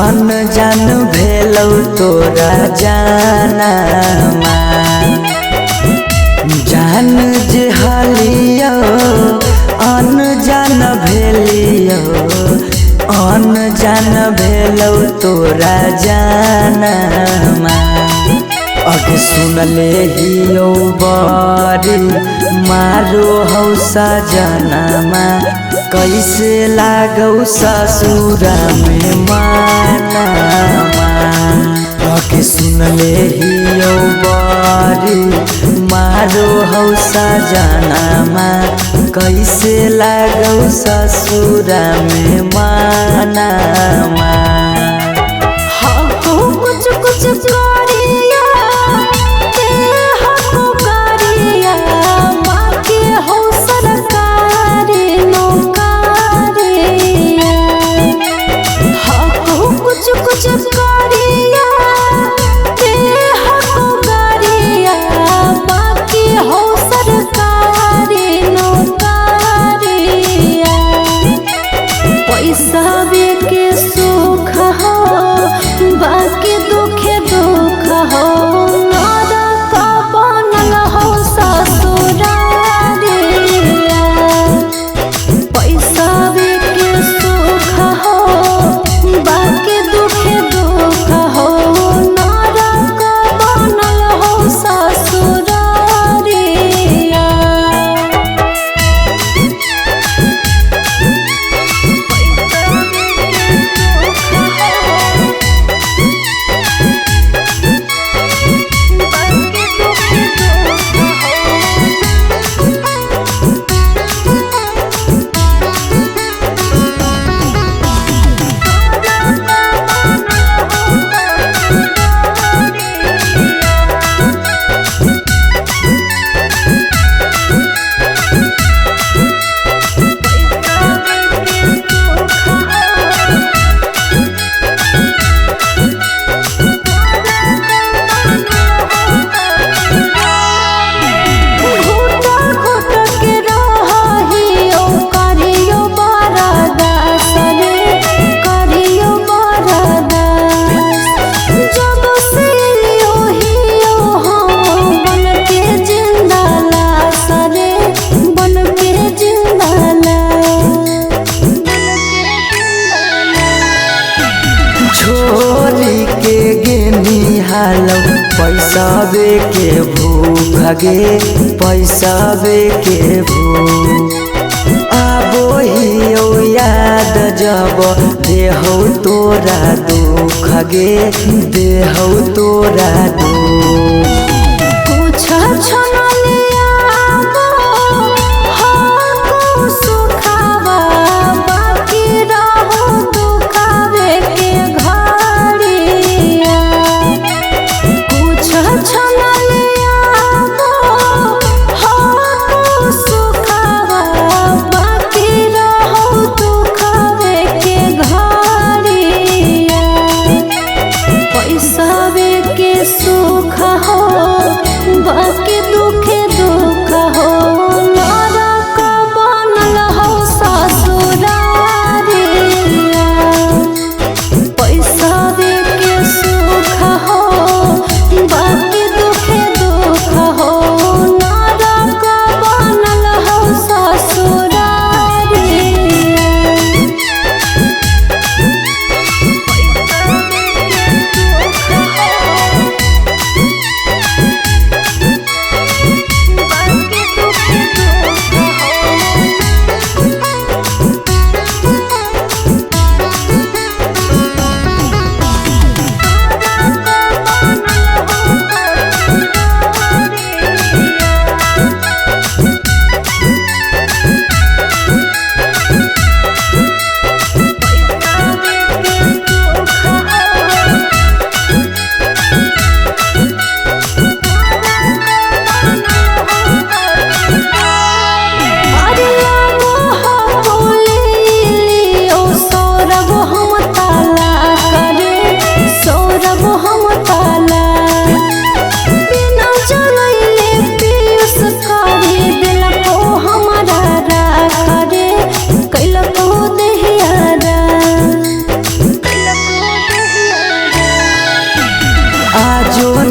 अन जान भेलौ तोरा जानमा जान जे हलियो अन जान भेलियो अन जान भेलौ तोरा जानमा अगे सुनले हियो बड़ी मारो हौ सजनमा कैसे लागौ ससुरा में मानमा अगे सुनले हियो बड़ी मारो हौ सजनमा कैसे लागौ ससुरा में मानमा कुछ कुछ करिया करिया बाकी हो सरकारी नौकरिया कुछ कुछ करिया करिया बाकी हो सरकारी नौकरिया पैसा के सुख हो बाकी दुखे दुख हो नरक बनल हो ससुरारिया पैसा के सुख हो बाकी दुखे दुख हो नरक बनल हो ससुरारिया छोरी के गेनी हालौ पैसा के भूख गे पैसा के भूख आबो हियो याद जब देहौ तोरा दुख गे देहौ तोरा दुख कुछ सुखावा बाकी रहो दुखावे के घड़िया कुछ सुखावा बाकी रहो दुखावे के घड़िया पैसा के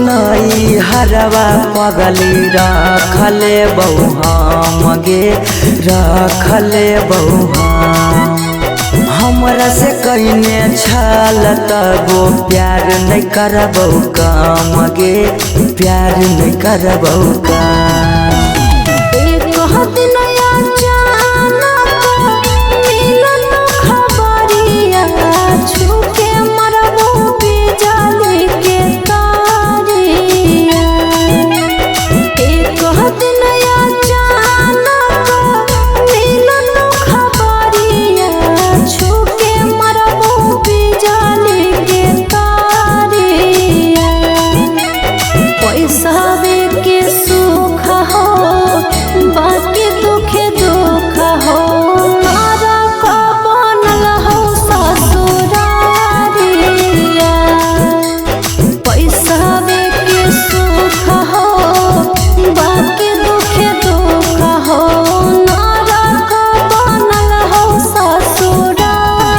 नई हरवा पगली रखले बहु हम गे रखले बहु हमरा से कईने छल तबो प्यार नहीं करबौ काम गे प्यार नहीं करबौ काम। एक दिन अचानक मिलन खबरिया छूके मरबो बिजली के तारिया। एक दिन अचानक मिलन खबरिया छूके मरबो बिजली के तारिया। पैसा के सुख हो बाकी दुखे दुख हो नरक बनल हो ससुरारिया। पैसा के सुख हो बाकी दुखे दुख हो नरक बनल हो ससुरारिया।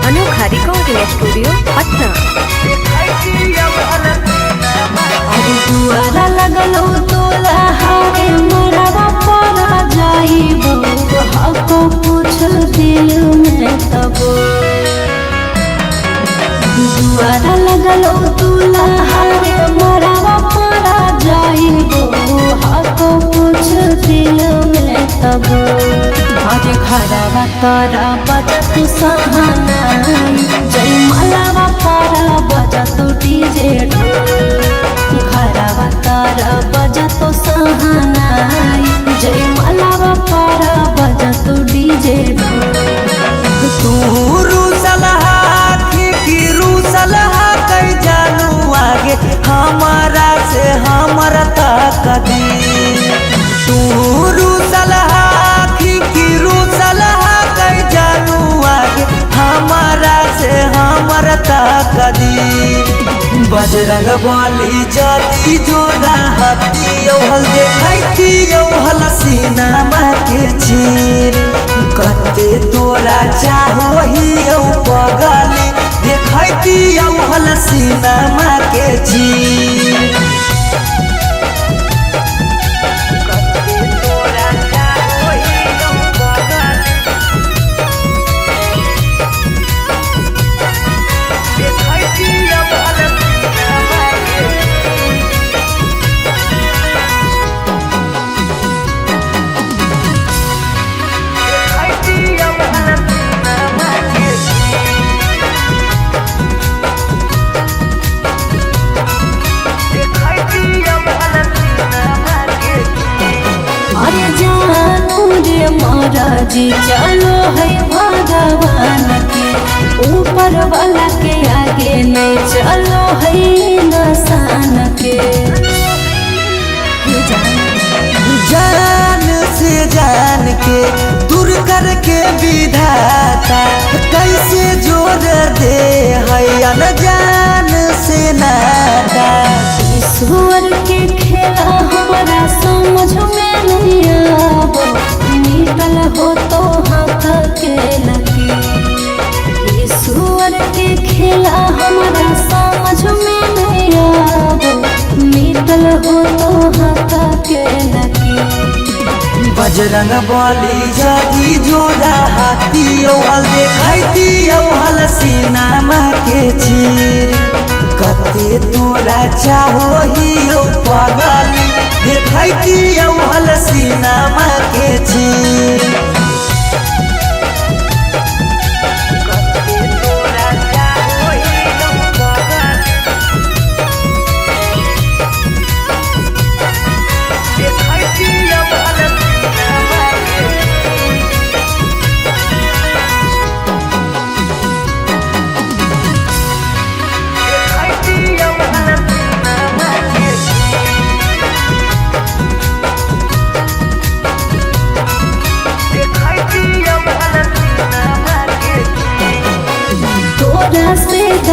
अनोखा रिकॉर्डिंग स्टूडियो पटना। अरे दुआरा लगलो तोला हारे मरवा परा जाइबो हको पूछल दिल में तबो। दुआरा लगलो तोला हारे मरवा परा जाइबो हको पूछल दिल में तबो। अरे घरवा तारा बजत सहानाई जय मलावा पारा बजत डीजे घरवा तारा बजत सहानाई जय मलावा पारा बजत डीजे। तू रूसलहा की रूसलहा कई जानू आगे हमारा से हमरा तक दी। तू रूसलहा की रूसलहा कई जानू आगे हमारा से हमरा तक दी। बजरंग बली जदी जोड़ा हती हल देखती हल सीनामा के चीर कते तोरा चाहो ही पगली देखती हल सीनामा के चीर। अरे जानू रे महाराजी चलो है भगवान के ऊपर वाला के आगे नहीं चलो है नसान के। जान से जान के दूर करके विधाता कैसे जोड़ दे है अनजान से नाता। ईश्वर के खेला हमारा समझ में नहीं आवो निकल हो तो हाथ के लगी। ईश्वर के खेला हमारा समझ में नहीं आवो निकल हो तो हाथ के लगी। बजरंग बली जदी जोड़ा हाथी हल देखती हल सीनामा के चीर कते तोरा चाहो ही पगली देखती हल सीनामा के चीर।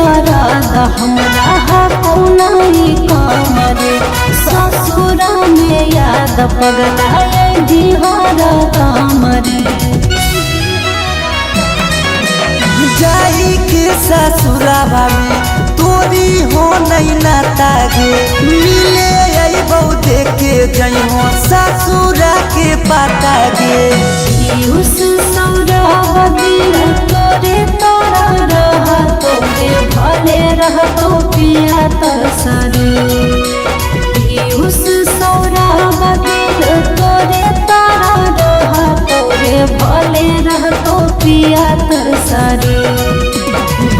मरद हमरा कौनाई काम रे ससुरा में याद पगलाए दिहर काम रे जाई के ससुराबा में तोरी हो नहीं नाता गे मिले अइबौ देखे जइहो ससुरा के पाता गे उस सौरवती तोरे तोरा रह तोरे भले रह तो पिया तरसरे उस सौरवती तोरे तोरा रह तोरे भले रह तो पिया तरसरे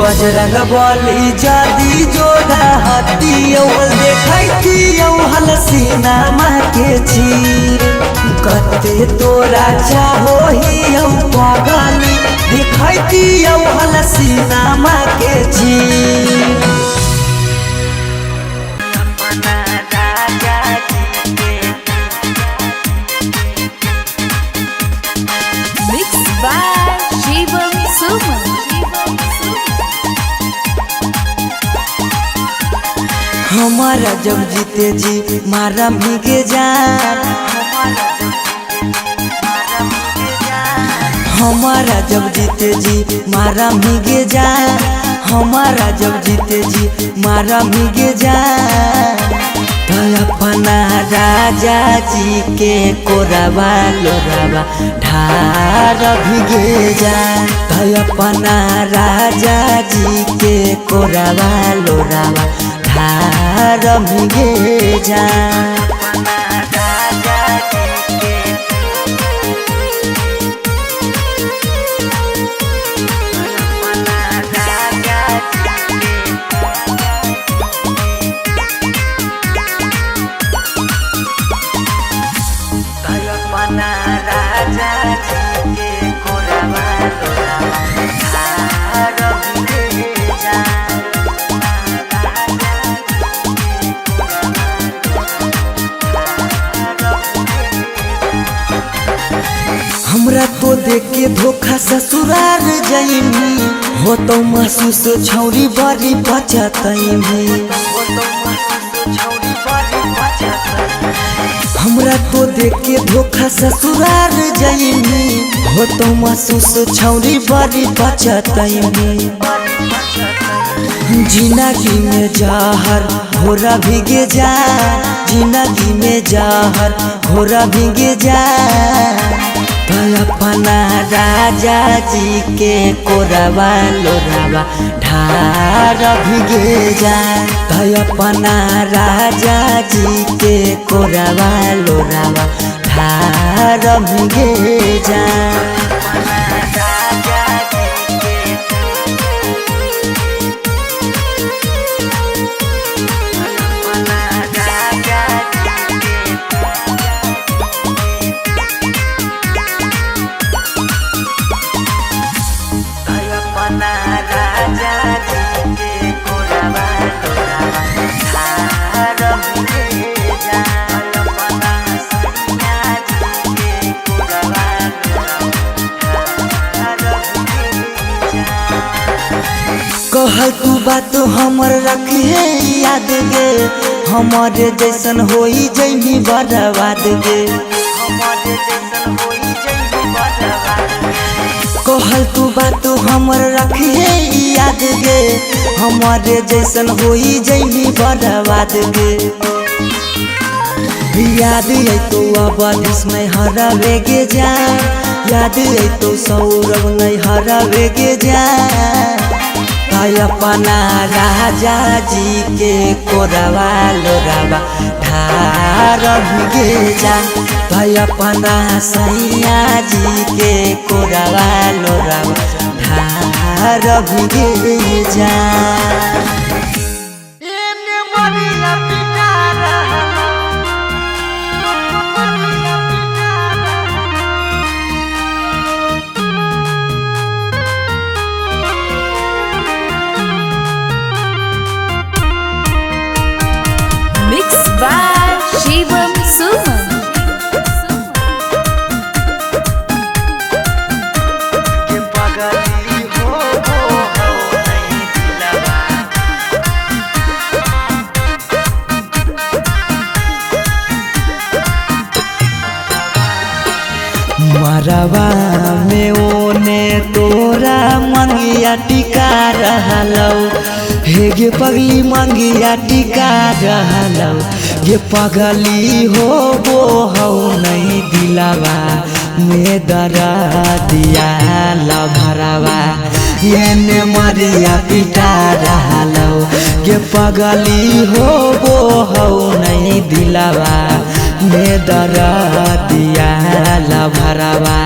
बजरंग बली जादी जोड़ा हती औल देखैती औहल सीना महके चीर कते तोरा चाहो ही औ पागली देखैती औहल सीना महके चीर Mixed by Shivam Suman. हमारा जब जीते जी मारा भीगे जान हमारा जब जीते जी मारा भीगे जान हमारा जब जीते जी मारा भीगे जान तो अपना राजा जी के कोराबा लोराबा ढार भीगे जान तो अपना राजा जी के कोराबा लोराबा ढार भीगे जान हमरा तो देख के धोखा ससुरार जाइमी हो तो महसूस छौरी बड़ी बचतइमी हमरा तो देख के धोखा ससुरार जाइमी हो तो महसूस छौरी बड़ी बचतइमी जिंदगी में जहर घोरा भीगे जा जिंदगी में जहर घोरा भीगे जा तो अपना राजा जी के कोराबा लोराबा ढार भीगे जा तो अपना राजा जी के कोराबा लोराबा ढार भीगे जा कहल तू बात हमर रखे याद गे हमारे जैसन होई जैनी बर्बाद गे कहल तू बात हमर रखे याद गे हमारे जैसन होई जैनी बर्बाद गे याद है तो अवधिस में हरावे गे जा याद है तो सौरभ नहीं हरावे गे जा अपना राजा जी के कोराबा लोराबा ढार भीगे जा अपना सैया जी के कोराबा लोराबा ढार भीगे जा Mixed by Shivam Suman. मंगिया टिका रहलौ हे गे पगली मंगिया टिका रहलौ गे पगली हो वो हौ नहीं दिलावा में दरा दिया लभरावा एने मरिया पिटा रहलौ गे पगली हो वो हौ नहीं दिलावा में दरा दिया लभरावा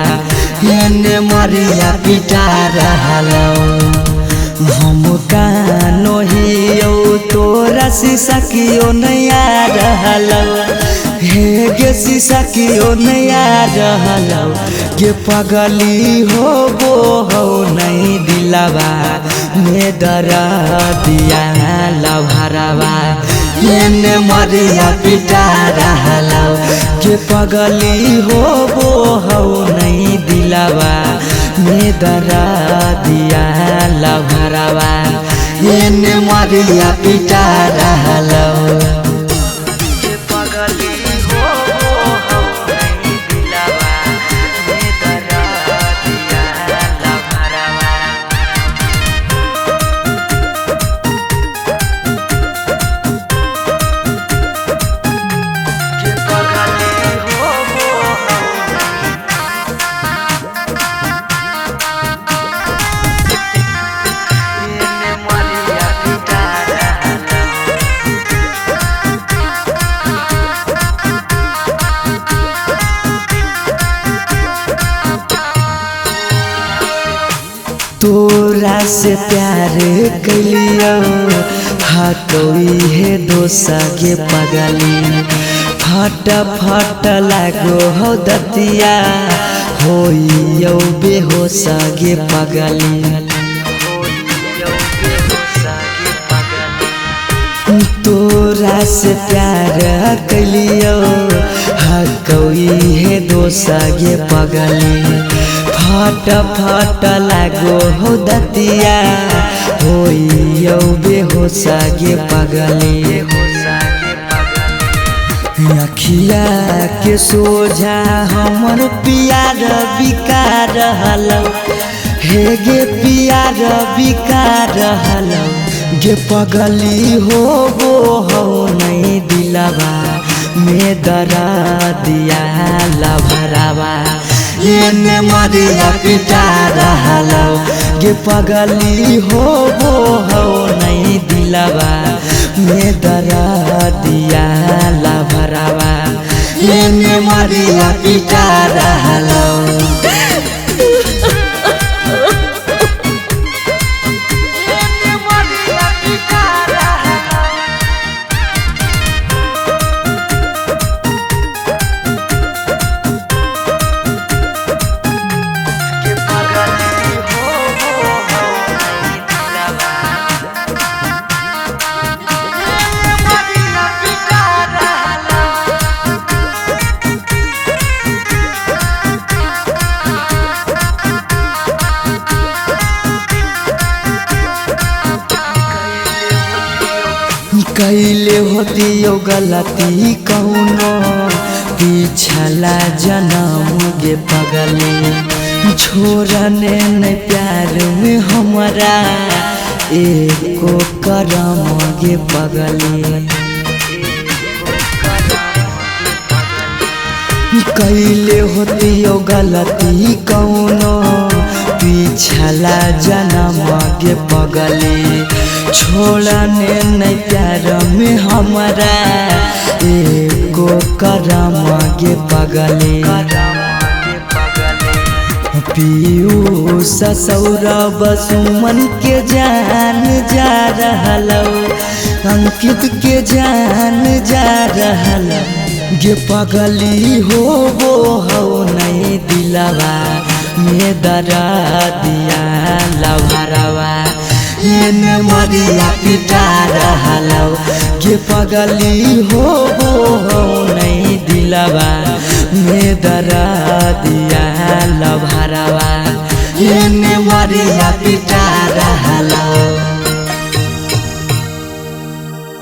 एने मरिया पिटा रहलौ हम कानो हियो तोरा शीशा कियो नया रहलौ हे गे शीशा कियो नया रहलौ गे पगली हो वो हो नहीं दिलावा में दरा दिया लभरावा एने मरिया पिटा रहलौ गे पगली हो वो हो नहीं दिलावा में दरा दिया लभरावा एने मरिया पिटा रहलौ तोरा से प्यार कलियो हतोई है दोसा गे पगली फट फट लागो हो दतिया होइयो बेहोश गे पगली तोरा से प्यार कलियो हतोई है दोसा गे पगली फट फट लागो हो दतिया होइयो बेहोश गे पगली अखिया के सोझा हमर पियार बिका रहलौ हे गे पियार बिका रहलौ गे पगली हो वो हो नहीं दिलावा में दरा दिया लभरावा एने मरिया पिटा रहलौ गे पगली हो वो हो नहीं दिलावा में दरा दिया लभरावा एने मरिया पिटा रहलौ कैले होतियो गलती कौनो पिछला जन्म गे पगली छोड़ने न प्यार में हमरा एको करम गे पगली कैले होतियो गलती कौनो पिछला जन्म गे पगली छोड़ने नहीं प्यार में हमरा एको करम गे पगली पीयूष सौरभ सुमन के जान जा रहलौ अंकित के जान जा रहलौ गे पगली हो वो हो नहीं दिलावा में दरा दिया लभरावा एने मरिया पिटा रहलौ गे पगली हो वो हो नहीं दिलावा में दरा दिया लभरावा एने मरिया पिटा